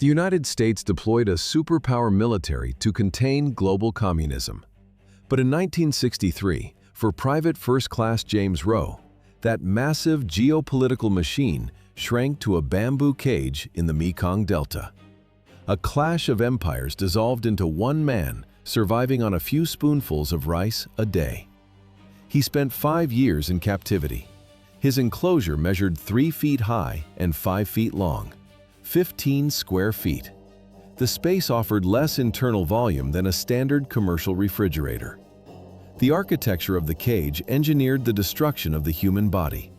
The United States deployed a superpower military to contain global communism. But in 1963, for Private First Class James Rowe, that massive geopolitical machine shrank to a bamboo cage in the Mekong Delta. A clash of empires dissolved into one man surviving on a few spoonfuls of rice a day. He spent 5 years in captivity. His enclosure measured 3 feet high and 5 feet long, 15 square feet. The space offered less internal volume than a standard commercial refrigerator. The architecture of the cage engineered the destruction of the human body.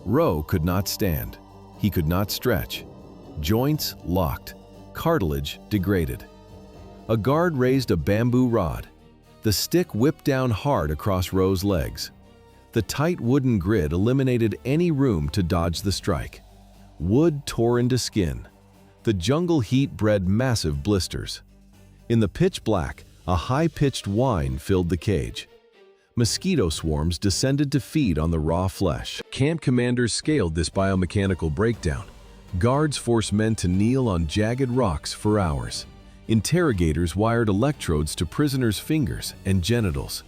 Rowe could not stand. He could not stretch. Joints locked. Cartilage degraded. A guard raised a bamboo rod. The stick whipped down hard across Rowe's legs. The tight wooden grid eliminated any room to dodge the strike. Wood tore into skin. The jungle heat bred massive blisters. In the pitch black, a high-pitched whine filled the cage. Mosquito swarms descended to feed on the raw flesh. Camp commanders scaled this biomechanical breakdown. Guards forced men to kneel on jagged rocks for hours. Interrogators wired electrodes to prisoners' fingers and genitals.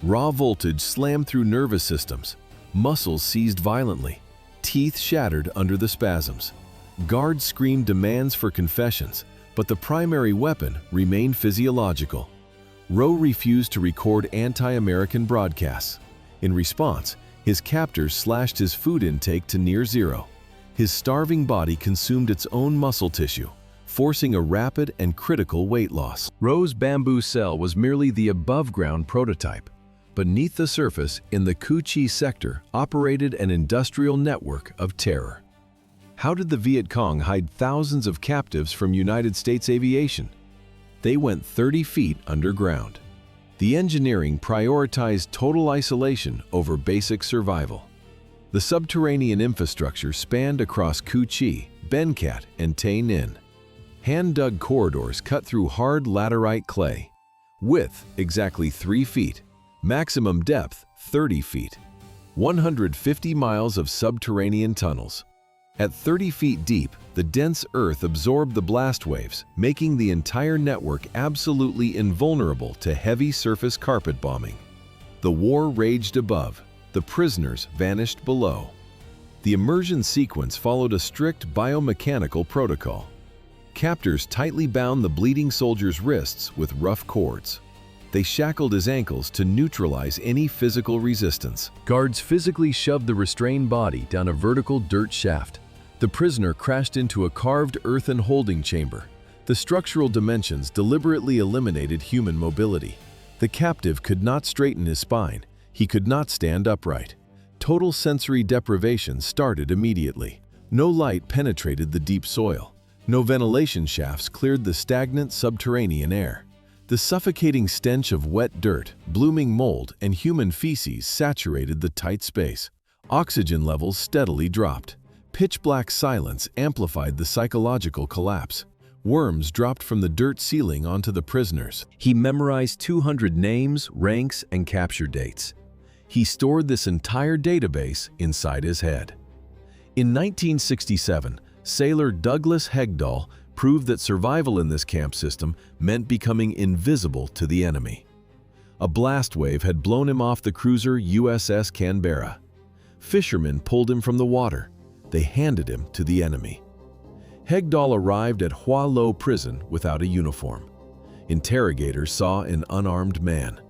Raw voltage slammed through nervous systems. Muscles seized violently. Teeth shattered under the spasms. Guards screamed demands for confessions, but the primary weapon remained physiological. Rowe refused to record anti-American broadcasts. In response, his captors slashed his food intake to near zero. His starving body consumed its own muscle tissue, forcing a rapid and critical weight loss. Rowe's bamboo cell was merely the above-ground prototype. Beneath the surface, in the Cu Chi sector, operated an industrial network of terror. How did the Vietcong hide thousands of captives from United States aviation? They went 30 feet underground. The engineering prioritized total isolation over basic survival. The subterranean infrastructure spanned across Cu Chi, Bencat, and Tay Ninh. Hand-dug corridors cut through hard laterite clay. Width exactly 3 feet. Maximum depth 30 feet. 150 miles of subterranean tunnels. At 30 feet deep, the dense earth absorbed the blast waves, making the entire network absolutely invulnerable to heavy surface carpet bombing. The war raged above. The prisoners vanished below. The immersion sequence followed a strict biomechanical protocol. Captors tightly bound the bleeding soldier's wrists with rough cords. They shackled his ankles to neutralize any physical resistance. Guards physically shoved the restrained body down a vertical dirt shaft. The prisoner crashed into a carved earthen holding chamber. The structural dimensions deliberately eliminated human mobility. The captive could not straighten his spine. He could not stand upright. Total sensory deprivation started immediately. No light penetrated the deep soil. No ventilation shafts cleared the stagnant subterranean air. The suffocating stench of wet dirt, blooming mold, and human feces saturated the tight space. Oxygen levels steadily dropped. Pitch-black silence amplified the psychological collapse. Worms dropped from the dirt ceiling onto the prisoners. He memorized 200 names, ranks, and capture dates. He stored this entire database inside his head. In 1967, sailor Douglas Hegdahl proved that survival in this camp system meant becoming invisible to the enemy. A blast wave had blown him off the cruiser USS Canberra. Fishermen pulled him from the water. They handed him to the enemy. Hegdahl arrived at Hoa Lo prison without a uniform. Interrogators saw an unarmed man.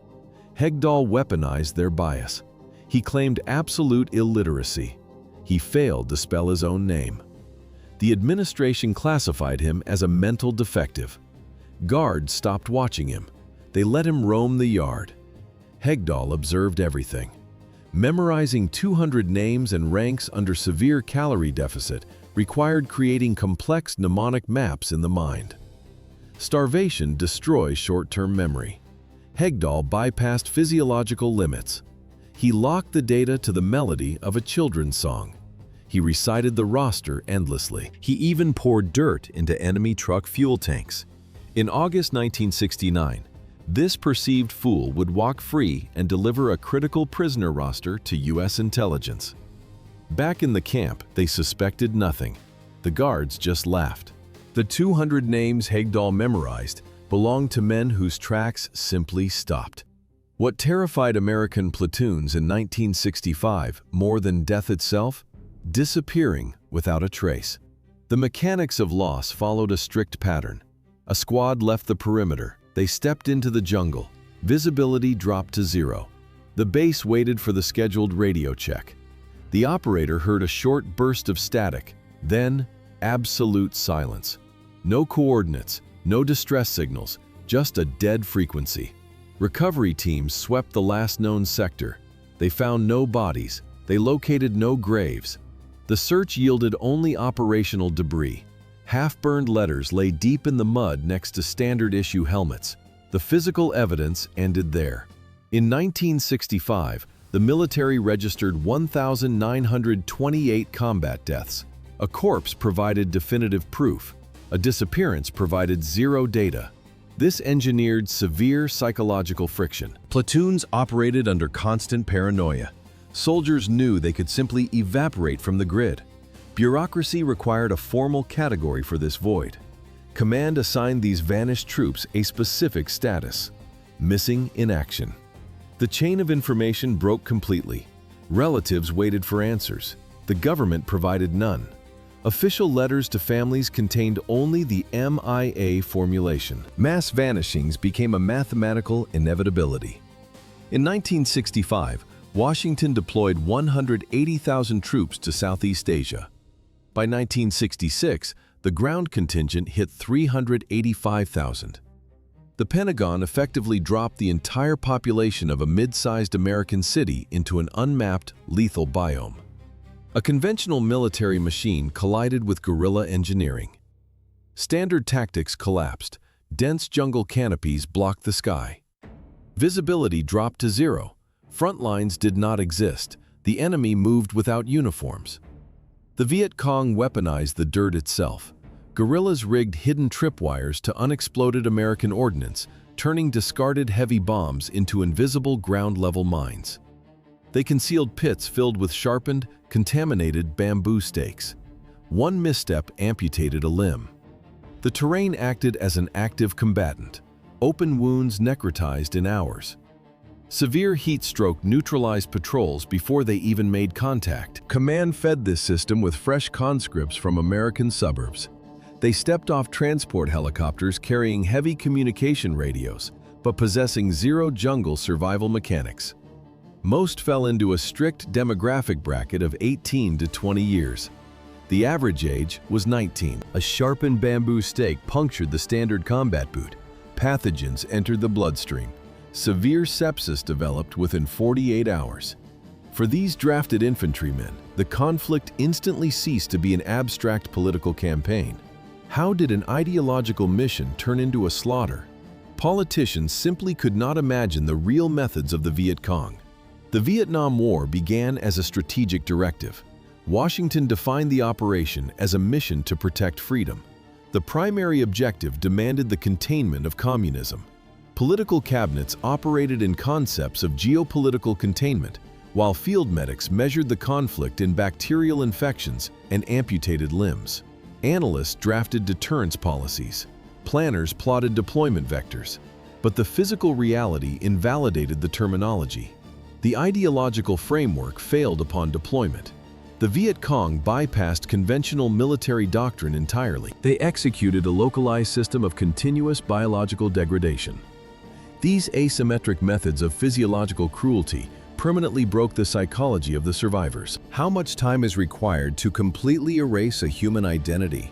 Hegdahl weaponized their bias. He claimed absolute illiteracy. He failed to spell his own name. The administration classified him as a mental defective. Guards stopped watching him. They let him roam the yard. Hegdahl observed everything. Memorizing 200 names and ranks under severe calorie deficit required creating complex mnemonic maps in the mind. Starvation destroys short-term memory. Hegdahl bypassed physiological limits. He locked the data to the melody of a children's song. He recited the roster endlessly. He even poured dirt into enemy truck fuel tanks. In August 1969, this perceived fool would walk free and deliver a critical prisoner roster to U.S. intelligence. Back in the camp, they suspected nothing. The guards just laughed. The 200 names Hegdahl memorized belonged to men whose tracks simply stopped. What terrified American platoons in 1965 more than death itself? Disappearing without a trace. The mechanics of loss followed a strict pattern. A squad left the perimeter. They stepped into the jungle. Visibility dropped to zero. The base waited for the scheduled radio check. The operator heard a short burst of static, then absolute silence. No coordinates, no distress signals, just a dead frequency. Recovery teams swept the last known sector. They found no bodies. They located no graves. The search yielded only operational debris. Half-burned letters lay deep in the mud next to standard-issue helmets. The physical evidence ended there. In 1965, the military registered 1,928 combat deaths. A corpse provided definitive proof. A disappearance provided zero data. This engineered severe psychological friction. Platoons operated under constant paranoia. Soldiers knew they could simply evaporate from the grid. Bureaucracy required a formal category for this void. Command assigned these vanished troops a specific status: missing in action. The chain of information broke completely. Relatives waited for answers. The government provided none. Official letters to families contained only the MIA formulation. Mass vanishings became a mathematical inevitability. In 1965, Washington deployed 180,000 troops to Southeast Asia. By 1966, the ground contingent hit 385,000. The Pentagon effectively dropped the entire population of a mid-sized American city into an unmapped, lethal biome. A conventional military machine collided with guerrilla engineering. Standard tactics collapsed. Dense jungle canopies blocked the sky. Visibility dropped to zero. Front lines did not exist. The enemy moved without uniforms. The Vietcong weaponized the dirt itself. Guerrillas rigged hidden tripwires to unexploded American ordnance, turning discarded heavy bombs into invisible ground-level mines. They concealed pits filled with sharpened, contaminated bamboo stakes. One misstep amputated a limb. The terrain acted as an active combatant. Open wounds necrotized in hours. Severe heat stroke neutralized patrols before they even made contact. Command fed this system with fresh conscripts from American suburbs. They stepped off transport helicopters carrying heavy communication radios, but possessing zero jungle survival mechanics. Most fell into a strict demographic bracket of 18 to 20 years. The average age was 19. A sharpened bamboo stake punctured the standard combat boot. Pathogens entered the bloodstream. Severe sepsis developed within 48 hours. For these drafted infantrymen, the conflict instantly ceased to be an abstract political campaign. How did an ideological mission turn into a slaughter? Politicians simply could not imagine the real methods of the Vietcong. The Vietnam War began as a strategic directive. Washington defined the operation as a mission to protect freedom. The primary objective demanded the containment of communism. Political cabinets operated in concepts of geopolitical containment, while field medics measured the conflict in bacterial infections and amputated limbs. Analysts drafted deterrence policies. Planners plotted deployment vectors. But the physical reality invalidated the terminology. The ideological framework failed upon deployment. The Viet Cong bypassed conventional military doctrine entirely. They executed a localized system of continuous biological degradation. These asymmetric methods of physiological cruelty permanently broke the psychology of the survivors. How much time is required to completely erase a human identity?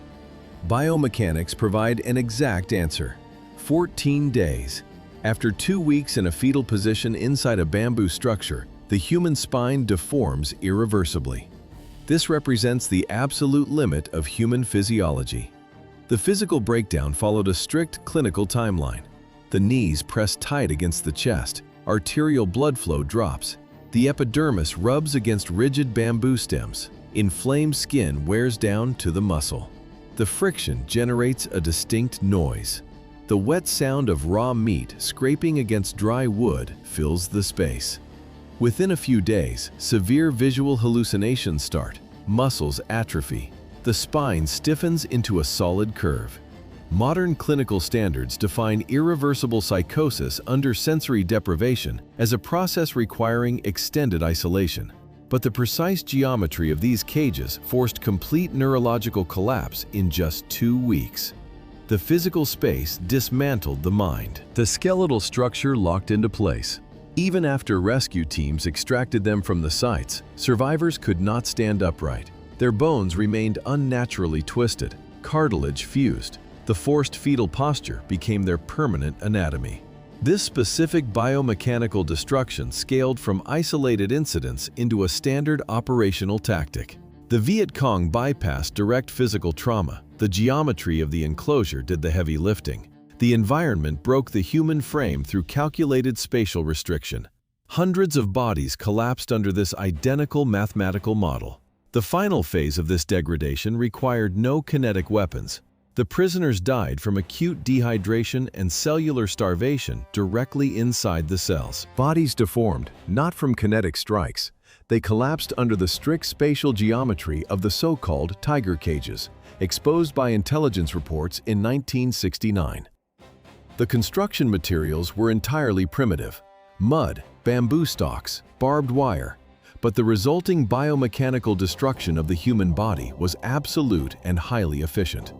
Biomechanics provide an exact answer: 14 days. After 2 weeks in a fetal position inside a bamboo structure, the human spine deforms irreversibly. This represents the absolute limit of human physiology. The physical breakdown followed a strict clinical timeline. The knees press tight against the chest, arterial blood flow drops. The epidermis rubs against rigid bamboo stems. Inflamed skin wears down to the muscle. The friction generates a distinct noise. The wet sound of raw meat scraping against dry wood fills the space. Within a few days, severe visual hallucinations start. Muscles atrophy. The spine stiffens into a solid curve. Modern clinical standards define irreversible psychosis under sensory deprivation as a process requiring extended isolation. But the precise geometry of these cages forced complete neurological collapse in just 2 weeks. The physical space dismantled the mind. The skeletal structure locked into place. Even after rescue teams extracted them from the sites, survivors could not stand upright. Their bones remained unnaturally twisted, cartilage fused. The forced fetal posture became their permanent anatomy. This specific biomechanical destruction scaled from isolated incidents into a standard operational tactic. The Vietcong bypassed direct physical trauma. The geometry of the enclosure did the heavy lifting. The environment broke the human frame through calculated spatial restriction. Hundreds of bodies collapsed under this identical mathematical model. The final phase of this degradation required no kinetic weapons. The prisoners died from acute dehydration and cellular starvation directly inside the cells. Bodies deformed, not from kinetic strikes. They collapsed under the strict spatial geometry of the so-called tiger cages, exposed by intelligence reports in 1969. The construction materials were entirely primitive: mud, bamboo stalks, barbed wire. But the resulting biomechanical destruction of the human body was absolute and highly efficient.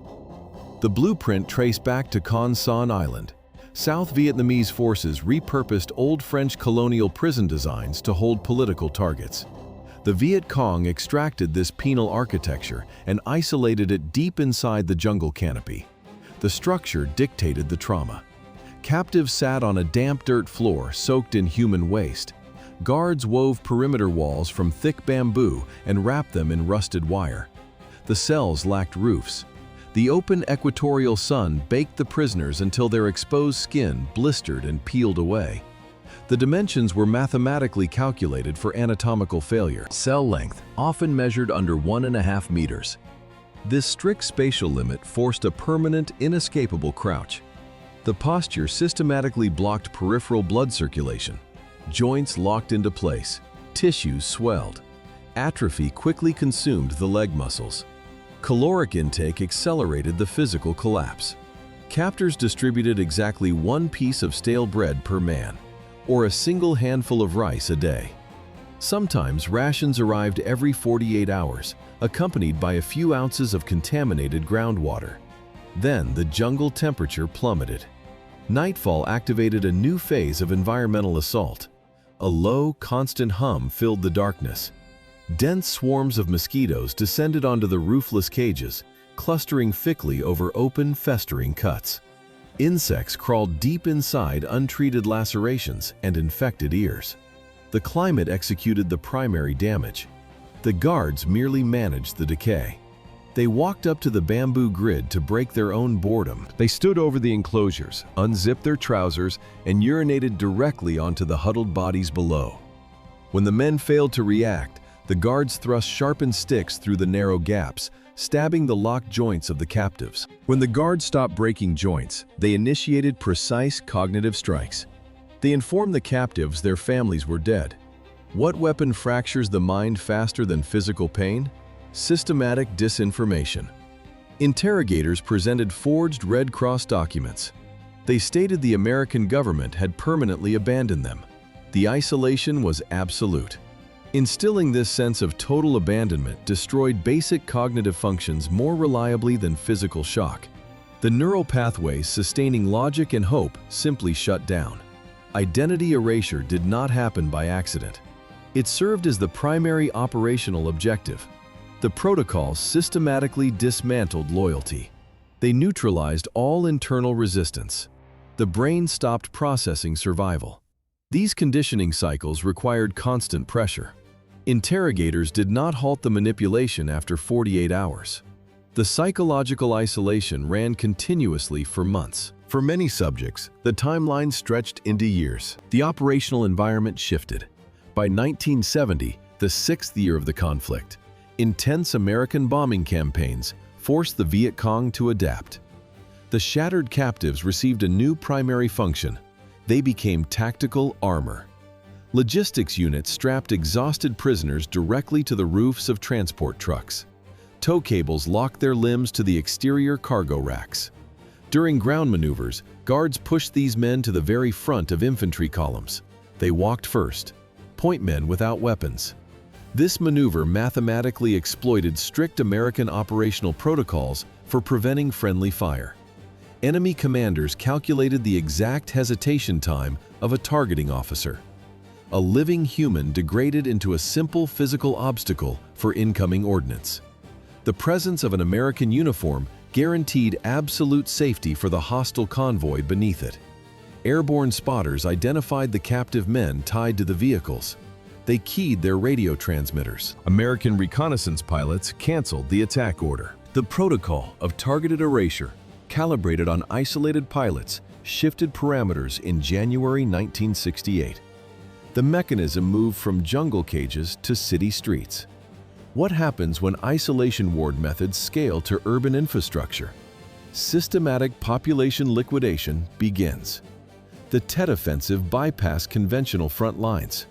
The blueprint traced back to Con Son Island. South Vietnamese forces repurposed old French colonial prison designs to hold political targets. The Viet Cong extracted this penal architecture and isolated it deep inside the jungle canopy. The structure dictated the trauma. Captives sat on a damp dirt floor soaked in human waste. Guards wove perimeter walls from thick bamboo and wrapped them in rusted wire. The cells lacked roofs. The open equatorial sun baked the prisoners until their exposed skin blistered and peeled away. The dimensions were mathematically calculated for anatomical failure. Cell length, often measured under 1.5 meters. This strict spatial limit forced a permanent, inescapable crouch. The posture systematically blocked peripheral blood circulation. Joints locked into place. Tissues swelled. Atrophy quickly consumed the leg muscles. Caloric intake accelerated the physical collapse. Captors distributed exactly 1 piece of stale bread per man, or a single handful of rice a day. Sometimes rations arrived every 48 hours, accompanied by a few ounces of contaminated groundwater. Then the jungle temperature plummeted. Nightfall activated a new phase of environmental assault. A low, constant hum filled the darkness. Dense swarms of mosquitoes descended onto the roofless cages, clustering thickly over open, festering cuts. Insects crawled deep inside untreated lacerations and infected ears. The climate executed the primary damage. The guards merely managed the decay. They walked up to the bamboo grid to break their own boredom. They stood over the enclosures, unzipped their trousers, and urinated directly onto the huddled bodies below. When the men failed to react, the guards thrust sharpened sticks through the narrow gaps, stabbing the locked joints of the captives. When the guards stopped breaking joints, they initiated precise cognitive strikes. They informed the captives their families were dead. What weapon fractures the mind faster than physical pain? Systematic disinformation. Interrogators presented forged Red Cross documents. They stated the American government had permanently abandoned them. The isolation was absolute. Instilling this sense of total abandonment destroyed basic cognitive functions more reliably than physical shock. The neural pathways sustaining logic and hope simply shut down. Identity erasure did not happen by accident. It served as the primary operational objective. The protocols systematically dismantled loyalty. They neutralized all internal resistance. The brain stopped processing survival. These conditioning cycles required constant pressure. Interrogators did not halt the manipulation after 48 hours. The psychological isolation ran continuously for months. For many subjects, the timeline stretched into years. The operational environment shifted. By 1970, the 6th year of the conflict, intense American bombing campaigns forced the Viet Cong to adapt. The shattered captives received a new primary function. They became tactical armor. Logistics units strapped exhausted prisoners directly to the roofs of transport trucks. Tow cables locked their limbs to the exterior cargo racks. During ground maneuvers, guards pushed these men to the very front of infantry columns. They walked first, point men without weapons. This maneuver mathematically exploited strict American operational protocols for preventing friendly fire. Enemy commanders calculated the exact hesitation time of a targeting officer. A living human degraded into a simple physical obstacle for incoming ordnance. The presence of an American uniform guaranteed absolute safety for the hostile convoy beneath it. Airborne spotters identified the captive men tied to the vehicles. They keyed their radio transmitters. American reconnaissance pilots canceled the attack order. The protocol of targeted erasure, calibrated on isolated pilots, shifted parameters in January 1968. The mechanism moved from jungle cages to city streets. What happens when isolation ward methods scale to urban infrastructure? Systematic population liquidation begins. The Tet Offensive bypassed conventional front lines.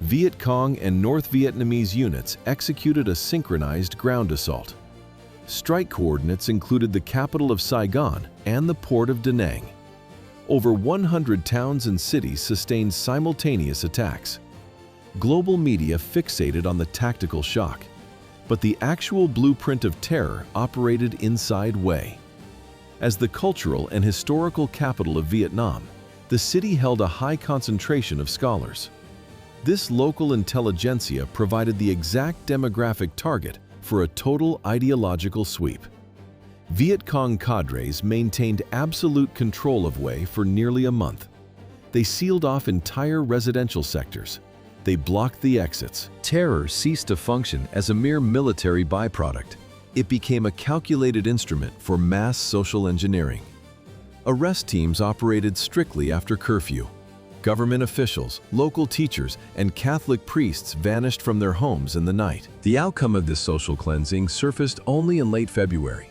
Vietcong and North Vietnamese units executed a synchronized ground assault. Strike coordinates included the capital of Saigon and the port of Da Nang. Over 100 towns and cities sustained simultaneous attacks. Global media fixated on the tactical shock, but the actual blueprint of terror operated inside Hue. As the cultural and historical capital of Vietnam, the city held a high concentration of scholars. This local intelligentsia provided the exact demographic target for a total ideological sweep. Vietcong cadres maintained absolute control of Hue for nearly a month. They sealed off entire residential sectors. They blocked the exits. Terror ceased to function as a mere military byproduct. It became a calculated instrument for mass social engineering. Arrest teams operated strictly after curfew. Government officials, local teachers, and Catholic priests vanished from their homes in the night. The outcome of this social cleansing surfaced only in late February.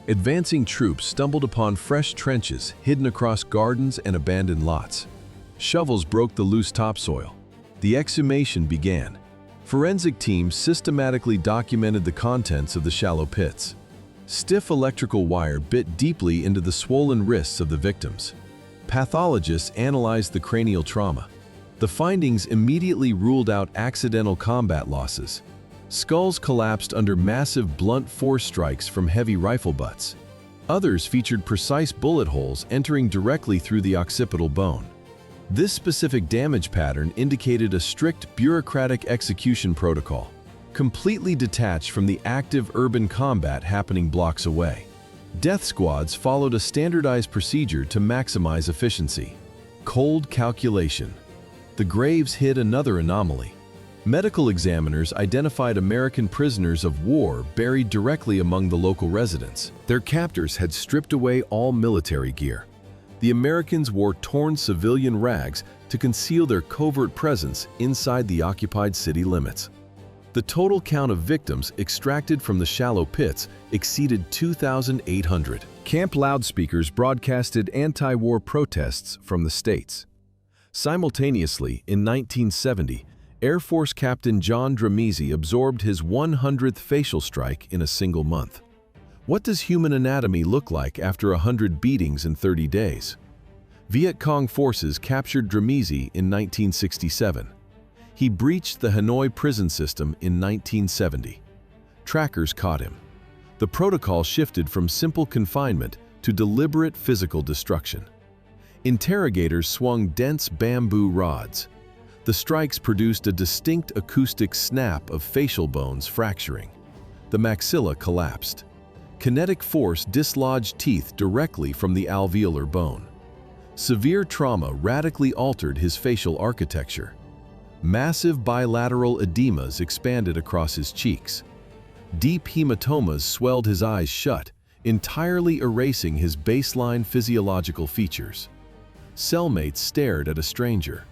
Advancing troops stumbled upon fresh trenches hidden across gardens and abandoned lots. Shovels broke the loose topsoil. The exhumation began. Forensic teams systematically documented the contents of the shallow pits. Stiff electrical wire bit deeply into the swollen wrists of the victims. Pathologists analyzed the cranial trauma. The findings immediately ruled out accidental combat losses. Skulls collapsed under massive blunt force strikes from heavy rifle butts. Others featured precise bullet holes entering directly through the occipital bone. This specific damage pattern indicated a strict bureaucratic execution protocol, completely detached from the active urban combat happening blocks away. Death squads followed a standardized procedure to maximize efficiency. Cold calculation. The graves hid another anomaly. Medical examiners identified American prisoners of war buried directly among the local residents. Their captors had stripped away all military gear. The Americans wore torn civilian rags to conceal their covert presence inside the occupied city limits. The total count of victims extracted from the shallow pits exceeded 2,800. Camp loudspeakers broadcasted anti-war protests from the states. Simultaneously, in 1970, Air Force Captain John Dramese absorbed his 100th facial strike in a single month. What does human anatomy look like after 100 beatings in 30 days? Vietcong forces captured Dramese in 1967. He breached the Hanoi prison system in 1970. Trackers caught him. The protocol shifted from simple confinement to deliberate physical destruction. Interrogators swung dense bamboo rods. The strikes produced a distinct acoustic snap of facial bones fracturing. The maxilla collapsed. Kinetic force dislodged teeth directly from the alveolar bone. Severe trauma radically altered his facial architecture. Massive bilateral edemas expanded across his cheeks. Deep hematomas swelled his eyes shut, entirely erasing his baseline physiological features. Cellmates stared at a stranger.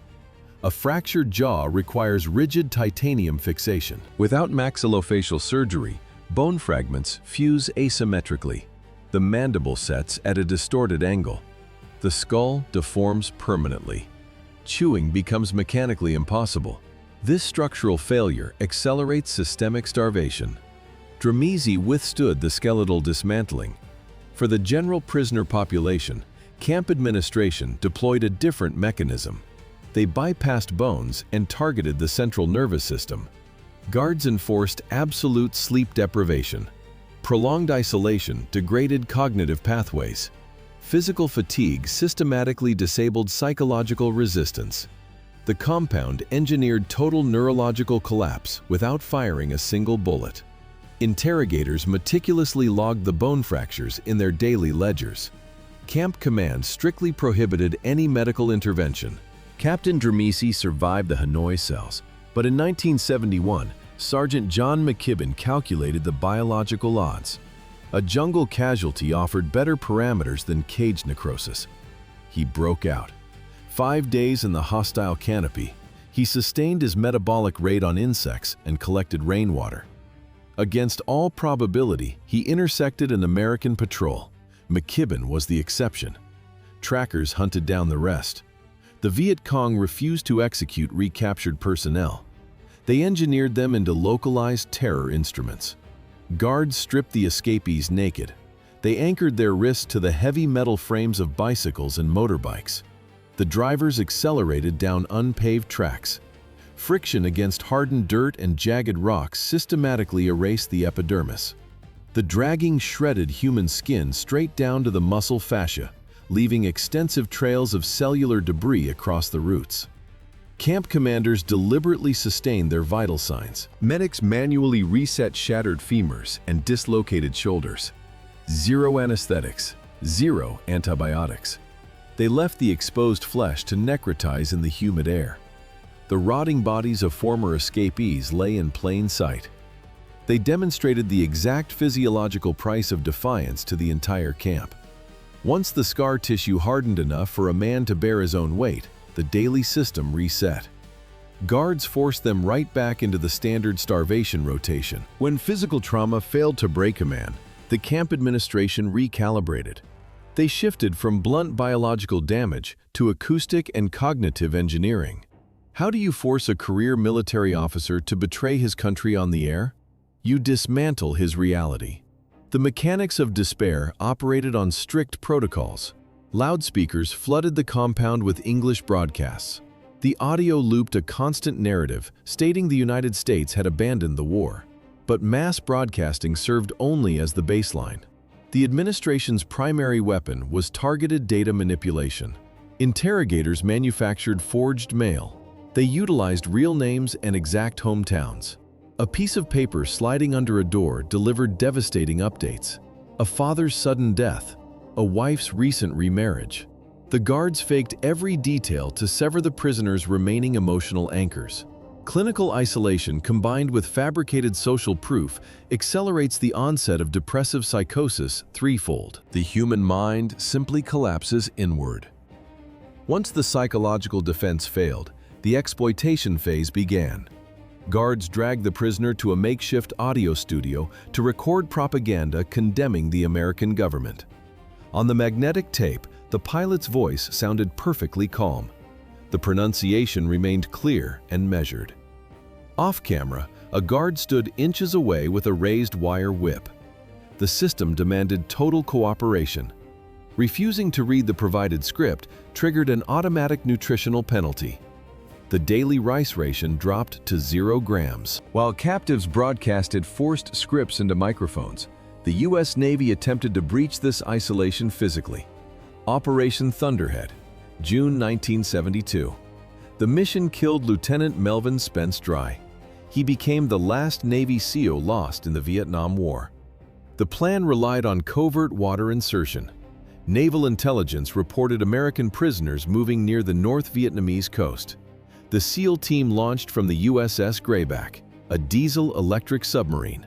A fractured jaw requires rigid titanium fixation. Without maxillofacial surgery, bone fragments fuse asymmetrically. The mandible sets at a distorted angle. The skull deforms permanently. Chewing becomes mechanically impossible. This structural failure accelerates systemic starvation. Dramisi withstood the skeletal dismantling. For the general prisoner population, camp administration deployed a different mechanism. They bypassed bones and targeted the central nervous system. Guards enforced absolute sleep deprivation. Prolonged isolation degraded cognitive pathways. Physical fatigue systematically disabled psychological resistance. The compound engineered total neurological collapse without firing a single bullet. Interrogators meticulously logged the bone fractures in their daily ledgers. Camp command strictly prohibited any medical intervention. Captain Dramisi survived the Hanoi cells, but in 1971, Sergeant John McKibben calculated the biological odds. A jungle casualty offered better parameters than cage necrosis. He broke out. 5 days in the hostile canopy, he sustained his metabolic rate on insects and collected rainwater. Against all probability, he intersected an American patrol. McKibben was the exception. Trackers hunted down the rest. The Vietcong refused to execute recaptured personnel. They engineered them into localized terror instruments. Guards stripped the escapees naked. They anchored their wrists to the heavy metal frames of bicycles and motorbikes. The drivers accelerated down unpaved tracks. Friction against hardened dirt and jagged rocks systematically erased the epidermis. The dragging shredded human skin straight down to the muscle fascia, leaving extensive trails of cellular debris across the roots. Camp commanders deliberately sustained their vital signs. Medics manually reset shattered femurs and dislocated shoulders. Zero anesthetics, zero antibiotics. They left the exposed flesh to necrotize in the humid air. The rotting bodies of former escapees lay in plain sight. They demonstrated the exact physiological price of defiance to the entire camp. Once the scar tissue hardened enough for a man to bear his own weight, the daily system reset. Guards forced them right back into the standard starvation rotation. When physical trauma failed to break a man, the camp administration recalibrated. They shifted from blunt biological damage to acoustic and cognitive engineering. How do you force a career military officer to betray his country on the air? You dismantle his reality. The mechanics of despair operated on strict protocols. Loudspeakers flooded the compound with English broadcasts. The audio looped a constant narrative stating the United States had abandoned the war. But mass broadcasting served only as the baseline. The administration's primary weapon was targeted data manipulation. Interrogators manufactured forged mail. They utilized real names and exact hometowns. A piece of paper sliding under a door delivered devastating updates. A father's sudden death, a wife's recent remarriage. The guards faked every detail to sever the prisoner's remaining emotional anchors. Clinical isolation combined with fabricated social proof accelerates the onset of depressive psychosis threefold. The human mind simply collapses inward. Once the psychological defense failed, the exploitation phase began. Guards dragged the prisoner to a makeshift audio studio to record propaganda condemning the American government. On the magnetic tape, the pilot's voice sounded perfectly calm. The pronunciation remained clear and measured. Off-camera, a guard stood inches away with a raised wire whip. The system demanded total cooperation. Refusing to read the provided script triggered an automatic nutritional penalty. The daily rice ration dropped to 0 grams. While captives broadcasted forced scripts into microphones, the U.S. Navy attempted to breach this isolation physically. Operation Thunderhead, June 1972. The mission killed Lieutenant Melvin Spence Dry. He became the last Navy SEAL lost in the Vietnam War. The plan relied on covert water insertion. Naval intelligence reported American prisoners moving near the North Vietnamese coast. The SEAL team launched from the USS Grayback, a diesel-electric submarine.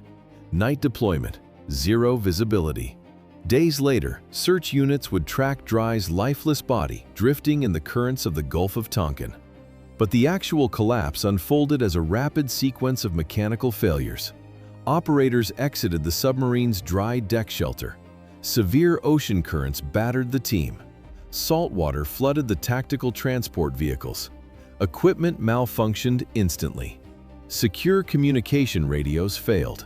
Night deployment, 0 visibility. Days later, search units would track Dry's lifeless body drifting in the currents of the Gulf of Tonkin. But the actual collapse unfolded as a rapid sequence of mechanical failures. Operators exited the submarine's dry deck shelter. Severe ocean currents battered the team. Salt water flooded the tactical transport vehicles. Equipment malfunctioned instantly. Secure communication radios failed.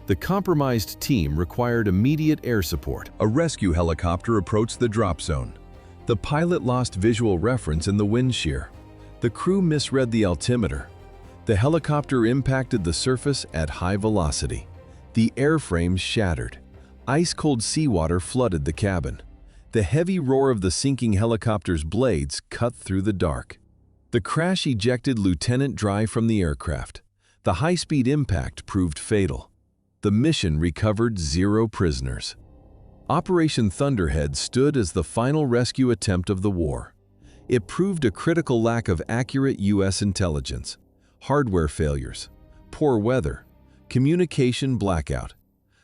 The compromised team required immediate air support. A rescue helicopter approached the drop zone. The pilot lost visual reference in the wind shear. The crew misread the altimeter. The helicopter impacted the surface at high velocity. The airframe shattered. Ice-cold seawater flooded the cabin. The heavy roar of the sinking helicopter's blades cut through the dark. The crash ejected Lieutenant Dry from the aircraft. The high-speed impact proved fatal. The mission recovered 0 prisoners. Operation Thunderhead stood as the final rescue attempt of the war. It proved a critical lack of accurate U.S. intelligence, hardware failures, poor weather, communication blackout.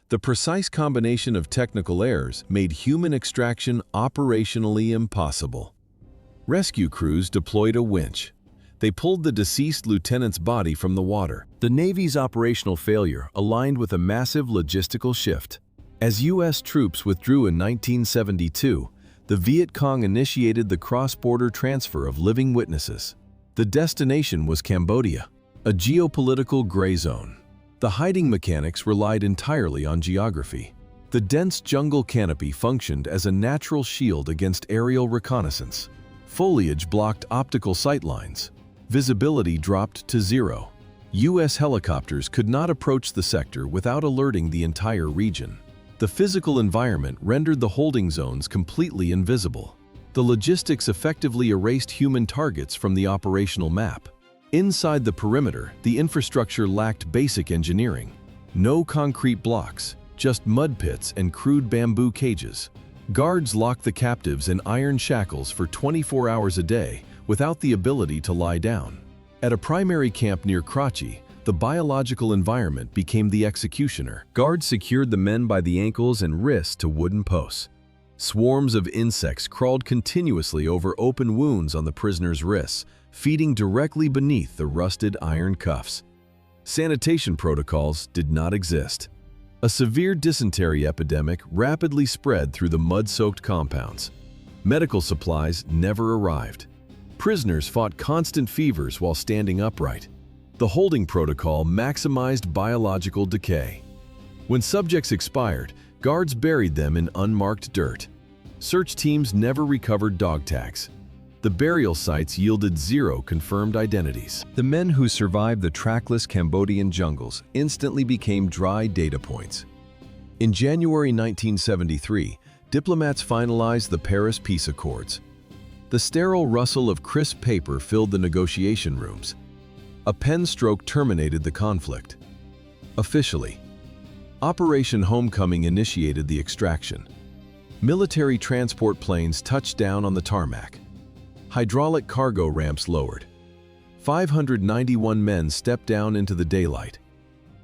The precise combination of technical errors made human extraction operationally impossible. Rescue crews deployed a winch. They pulled the deceased lieutenant's body from the water. The Navy's operational failure aligned with a massive logistical shift. As U.S. troops withdrew in 1972, the Vietcong initiated the cross-border transfer of living witnesses. The destination was Cambodia, a geopolitical gray zone. The hiding mechanics relied entirely on geography. The dense jungle canopy functioned as a natural shield against aerial reconnaissance. Foliage blocked optical sightlines. Visibility dropped to 0. U.S. helicopters could not approach the sector without alerting the entire region. The physical environment rendered the holding zones completely invisible. The logistics effectively erased human targets from the operational map. Inside the perimeter, the infrastructure lacked basic engineering. No concrete blocks, just mud pits and crude bamboo cages. Guards locked the captives in iron shackles for 24 hours a day, without the ability to lie down. At a primary camp near Karachi, the biological environment became the executioner. Guards secured the men by the ankles and wrists to wooden posts. Swarms of insects crawled continuously over open wounds on the prisoners' wrists, feeding directly beneath the rusted iron cuffs. Sanitation protocols did not exist. A severe dysentery epidemic rapidly spread through the mud-soaked compounds. Medical supplies never arrived. Prisoners fought constant fevers while standing upright. The holding protocol maximized biological decay. When subjects expired, guards buried them in unmarked dirt. Search teams never recovered dog tags. The burial sites yielded 0 confirmed identities. The men who survived the trackless Cambodian jungles instantly became dry data points. In January 1973, diplomats finalized the Paris Peace Accords. The sterile rustle of crisp paper filled the negotiation rooms. A pen stroke terminated the conflict. Officially, Operation Homecoming initiated the extraction. Military transport planes touched down on the tarmac. Hydraulic cargo ramps lowered. 591 men stepped down into the daylight.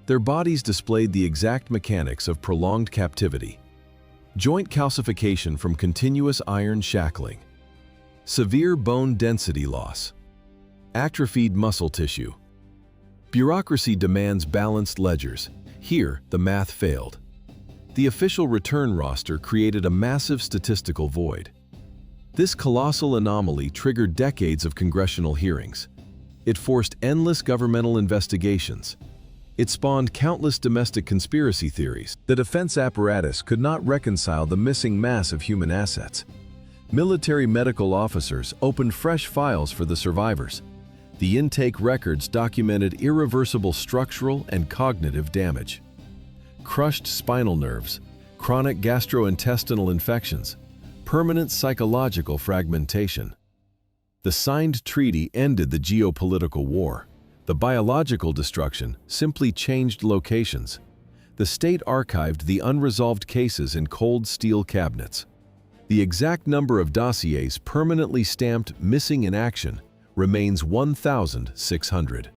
Their bodies displayed the exact mechanics of prolonged captivity. Joint calcification from continuous iron shackling. Severe bone density loss. Atrophied muscle tissue. Bureaucracy demands balanced ledgers. Here, the math failed. The official return roster created a massive statistical void. This colossal anomaly triggered decades of congressional hearings. It forced endless governmental investigations. It spawned countless domestic conspiracy theories. The defense apparatus could not reconcile the missing mass of human assets. Military medical officers opened fresh files for the survivors. The intake records documented irreversible structural and cognitive damage. Crushed spinal nerves, chronic gastrointestinal infections, permanent psychological fragmentation. The signed treaty ended the geopolitical war. The biological destruction simply changed locations. The state archived the unresolved cases in cold steel cabinets. The exact number of dossiers permanently stamped missing in action remains 1,600.